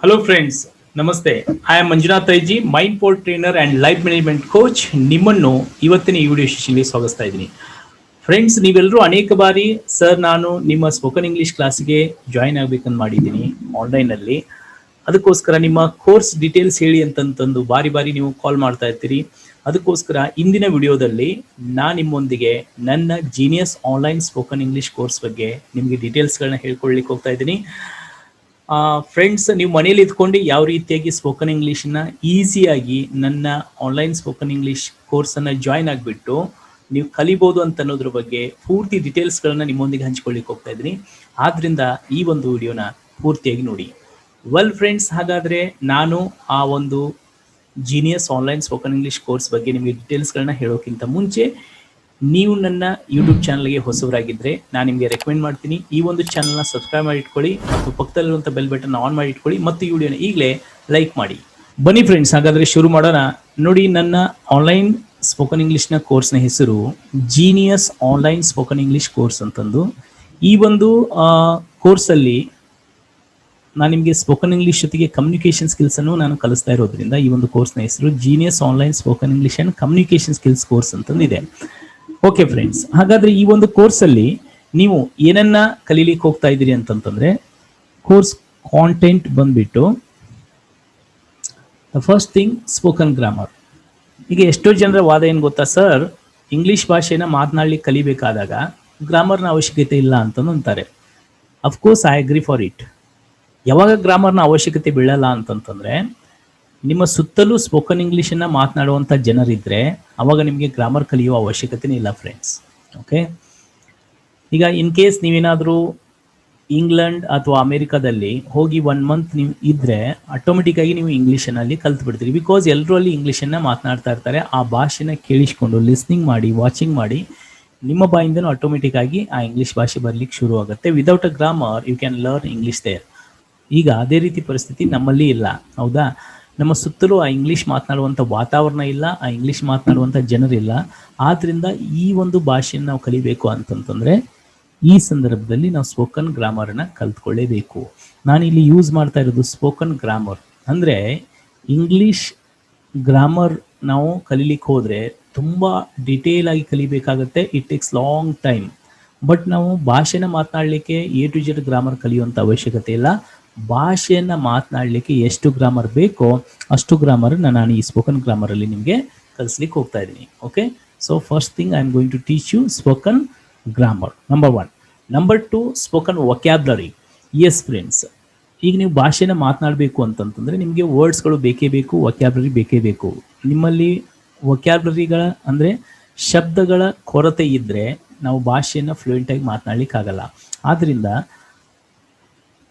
Hello friends, ನಮಸ್ತೆ. I am Manjunath IG, mind port trainer and life management coach. ನಿಮ್ಮನ್ನು ಇವತ್ತಿನ ಈ ವಿಡಿಯೋ ಸೆಷನ್ಗೆ ಸ್ವಾಗತಿಸ್ತಾ ಇದ್ದೀನಿ. ಫ್ರೆಂಡ್ಸ್, ನೀವೆಲ್ಲರೂ ಅನೇಕ ಬಾರಿ ಸರ್ ನಾನು ನಿಮ್ಮ ಸ್ಪೋಕನ್ ಇಂಗ್ಲೀಷ್ ಕ್ಲಾಸ್ಗೆ ಜಾಯಿನ್ ಆಗಬೇಕಂತ ಮಾಡಿದ್ದೀನಿ ಆನ್ಲೈನಲ್ಲಿ, ಅದಕ್ಕೋಸ್ಕರ ನಿಮ್ಮ ಕೋರ್ಸ್ ಡೀಟೇಲ್ಸ್ ಹೇಳಿ ಅಂತಂದು ಬಾರಿ ಬಾರಿ ನೀವು ಕಾಲ್ ಮಾಡ್ತಾ ಇರ್ತೀರಿ. ಅದಕ್ಕೋಸ್ಕರ ಇಂದಿನ ವಿಡಿಯೋದಲ್ಲಿ ನಾನು ನಿಮ್ಮೊಂದಿಗೆ ನನ್ನ genius online spoken English course ಬಗ್ಗೆ ನಿಮಗೆ ಡೀಟೇಲ್ಸ್ಗಳನ್ನ ಹೇಳ್ಕೊಳ್ಳಿಕ್ಕೆ ಹೋಗ್ತಾ ಇದ್ದೀನಿ. ಫ್ರೆಂಡ್ಸ್, ನೀವು ಮನೇಲಿ ಇದ್ಕೊಂಡು ಯಾವ ರೀತಿಯಾಗಿ ಸ್ಪೋಕನ್ ಇಂಗ್ಲೀಷನ್ನ ಈಸಿಯಾಗಿ ನನ್ನ ಆನ್ಲೈನ್ ಸ್ಪೋಕನ್ ಇಂಗ್ಲೀಷ್ ಕೋರ್ಸನ್ನು ಜಾಯ್ನ್ ಆಗಿಬಿಟ್ಟು ನೀವು ಕಲಿಬೋದು ಅಂತ ಅನ್ನೋದ್ರ ಬಗ್ಗೆ ಪೂರ್ತಿ ಡೀಟೇಲ್ಸ್ಗಳನ್ನ ನಿಮ್ಮೊಂದಿಗೆ ಹಂಚ್ಕೊಳ್ಳಿಕ್ಕೆ ಹೋಗ್ತಾ ಇದ್ದೀನಿ. ಆದ್ದರಿಂದ ಈ ಒಂದು ವಿಡಿಯೋನ ಪೂರ್ತಿಯಾಗಿ ನೋಡಿ. ವೆಲ್ ಫ್ರೆಂಡ್ಸ್, ಹಾಗಾದರೆ ನಾನು ಆ ಒಂದು genius online spoken English course ಬಗ್ಗೆ ನಿಮಗೆ ಡೀಟೇಲ್ಸ್ಗಳನ್ನ ಹೇಳೋಕ್ಕಿಂತ ಮುಂಚೆ ನೀವು ನನ್ನ ಯೂಟ್ಯೂಬ್ ಚಾನಲ್ಗೆ ಹೊಸವರಾಗಿದ್ದರೆ ನಾನು ನಿಮಗೆ ರೆಕಮೆಂಡ್ ಮಾಡ್ತೀನಿ, ಈ ಒಂದು ಚಾನಲ್ನ ಸಬ್ಸ್ಕ್ರೈಬ್ ಮಾಡಿ ಇಟ್ಕೊಳ್ಳಿ ಮತ್ತು ಪಕ್ಕದಲ್ಲಿರುವಂಥ ಬೆಲ್ ಬಟನ್ ಆನ್ ಮಾಡಿ ಇಟ್ಕೊಳ್ಳಿ ಮತ್ತು ಈ ವಿಡಿಯೋನ ಈಗಲೇ ಲೈಕ್ ಮಾಡಿ. ಬನ್ನಿ ಫ್ರೆಂಡ್ಸ್, ಹಾಗಾದರೆ ಶುರು ಮಾಡೋಣ. ನೋಡಿ, ನನ್ನ ಆನ್ಲೈನ್ ಸ್ಪೋಕನ್ ಇಂಗ್ಲೀಷ್ನ ಕೋರ್ಸ್ನ ಹೆಸರು genius online spoken English course ಅಂತಂದು. ಈ ಒಂದು ಕೋರ್ಸಲ್ಲಿ ನಾನು ನಿಮಗೆ ಸ್ಪೋಕನ್ ಇಂಗ್ಲೀಷ್ ಜೊತೆಗೆ ಕಮ್ಯುನಿಕೇಷನ್ ಸ್ಕಿಲ್ಸನ್ನು ನಾನು ಕಲಿಸ್ತಾ ಇರೋದ್ರಿಂದ ಈ ಒಂದು ಕೋರ್ಸ್ನ ಹೆಸರು genius online spoken English and communication skills course ಅಂತಂದಿದೆ. ಓಕೆ ಫ್ರೆಂಡ್ಸ್, ಹಾಗಾದರೆ ಈ ಒಂದು ಕೋರ್ಸಲ್ಲಿ ನೀವು ಏನನ್ನ ಕಲೀಲಿಕ್ಕೆ ಹೋಗ್ತಾ ಇದ್ದೀರಿ ಅಂತಂತಂದರೆ, ಕೋರ್ಸ್ ಕಾಂಟೆಂಟ್ ಬಂದ್ಬಿಟ್ಟು the first thing spoken grammar. ಈಗ ಎಷ್ಟೋ ಜನರ ವಾದ ಏನು ಗೊತ್ತಾ, ಸರ್ ಇಂಗ್ಲೀಷ್ ಭಾಷೆನ ಮಾತನಾಡಲಿಕ್ಕೆ ಕಲಿಬೇಕಾದಾಗ ಗ್ರಾಮರ್ನ ಅವಶ್ಯಕತೆ ಇಲ್ಲ ಅಂತಂದು ಅಂತಾರೆ. Of course I agree for it. ಯಾವಾಗ ಗ್ರಾಮರ್ನ ಅವಶ್ಯಕತೆ ಬೀಳಲ್ಲ ಅಂತಂತಂದರೆ, ನಿಮ್ಮ ಸುತ್ತಲೂ ಸ್ಪೋಕನ್ ಇಂಗ್ಲೀಷನ್ನು ಮಾತನಾಡುವಂಥ ಜನರಿದ್ದರೆ ಅವಾಗ ನಿಮಗೆ ಗ್ರಾಮರ್ ಕಲಿಯುವ ಅವಶ್ಯಕತೆನೇ ಇಲ್ಲ ಫ್ರೆಂಡ್ಸ್. ಓಕೆ, ಈಗ ಇನ್ ಕೇಸ್ ನೀವೇನಾದರೂ ಇಂಗ್ಲೆಂಡ್ ಅಥವಾ ಅಮೇರಿಕಾದಲ್ಲಿ ಹೋಗಿ 1 ಮಂತ್ ನೀವು ಇದ್ದರೆ ಆಟೋಮೆಟಿಕ್ಕಾಗಿ ನೀವು ಇಂಗ್ಲೀಷನಲ್ಲಿ ಕಲ್ತು ಬಿಡ್ತೀರಿ. ಬಿಕಾಸ್ ಎಲ್ಲರೂ ಅಲ್ಲಿ ಇಂಗ್ಲೀಷನ್ನು ಮಾತನಾಡ್ತಾ ಇರ್ತಾರೆ. ಆ ಭಾಷೆನ ಕೇಳಿಸ್ಕೊಂಡು ಲಿಸ್ನಿಂಗ್ ಮಾಡಿ, ವಾಚಿಂಗ್ ಮಾಡಿ, ನಿಮ್ಮ ಬಾಯಿಂದನೂ ಆಟೋಮೆಟಿಕ್ಕಾಗಿ ಆ ಇಂಗ್ಲೀಷ್ ಭಾಷೆ ಬರಲಿಕ್ಕೆ ಶುರು ಆಗುತ್ತೆ. Without a grammar you can learn English there. ಈಗ ಅದೇ ರೀತಿ ಪರಿಸ್ಥಿತಿ ನಮ್ಮಲ್ಲಿ ಇಲ್ಲ, ಹೌದಾ? ನಮ್ಮ ಸುತ್ತಲೂ ಆ ಇಂಗ್ಲೀಷ್ ಮಾತನಾಡುವಂಥ ವಾತಾವರಣ ಇಲ್ಲ, ಆ ಇಂಗ್ಲೀಷ್ ಮಾತನಾಡುವಂಥ ಜನರಿಲ್ಲ. ಆದ್ದರಿಂದ ಈ ಒಂದು ಭಾಷೆಯನ್ನು ನಾವು ಕಲಿಬೇಕು ಅಂತಂತಂದರೆ ಈ ಸಂದರ್ಭದಲ್ಲಿ ನಾವು ಸ್ಪೋಕನ್ ಗ್ರಾಮರನ್ನು ಕಲ್ತ್ಕೊಳ್ಳೇಬೇಕು. ನಾನಿಲ್ಲಿ ಯೂಸ್ ಮಾಡ್ತಾ ಇರೋದು ಸ್ಪೋಕನ್ ಗ್ರಾಮರ್. ಅಂದರೆ ಇಂಗ್ಲೀಷ್ ಗ್ರಾಮರ್ ನಾವು ಕಲೀಲಿಕ್ಕೆ ಹೋದರೆ ತುಂಬ ಡಿಟೇಲ್ ಆಗಿ ಕಲಿಬೇಕಾಗತ್ತೆ. It takes long time. But ನಾವು ಭಾಷೆನ ಮಾತನಾಡಲಿಕ್ಕೆ A to Z ಗ್ರಾಮರ್ ಕಲಿಯುವಂಥ ಅವಶ್ಯಕತೆ ಇಲ್ಲ. ಭಾಷೆಯನ್ನು ಮಾತನಾಡಲಿಕ್ಕೆ ಎಷ್ಟು ಗ್ರಾಮರ್ ಬೇಕೋ ಅಷ್ಟು ಗ್ರಾಮರನ್ನು ನಾನು ಈ ಸ್ಪೋಕನ್ ಗ್ರಾಮರಲ್ಲಿ ನಿಮಗೆ ಕಲಿಸ್ಲಿಕ್ಕೆ ಹೋಗ್ತಾ ಇದ್ದೀನಿ. Okay, so first thing I am going to teach you spoken grammar, number 1. Number 2, spoken vocabulary. Yes friends, ಈಗ ನೀವು ಭಾಷೆನ ಮಾತನಾಡಬೇಕು ಅಂತಂತಂದರೆ ನಿಮಗೆ ವರ್ಡ್ಸ್ಗಳು ಬೇಕೇ ಬೇಕು, ವೊಕ್ಯಾಬ್ಲರಿ ಬೇಕೇ ಬೇಕು. ನಿಮ್ಮಲ್ಲಿ ವೊಕ್ಯಾಬ್ಲರಿಗಳ ಅಂದರೆ ಶಬ್ದಗಳ ಕೊರತೆ ಇದ್ದರೆ ನಾವು ಭಾಷೆಯನ್ನು ಫ್ಲೂಯೆಂಟಾಗಿ ಮಾತನಾಡಲಿಕ್ಕಾಗಲ್ಲ. ಆದ್ದರಿಂದ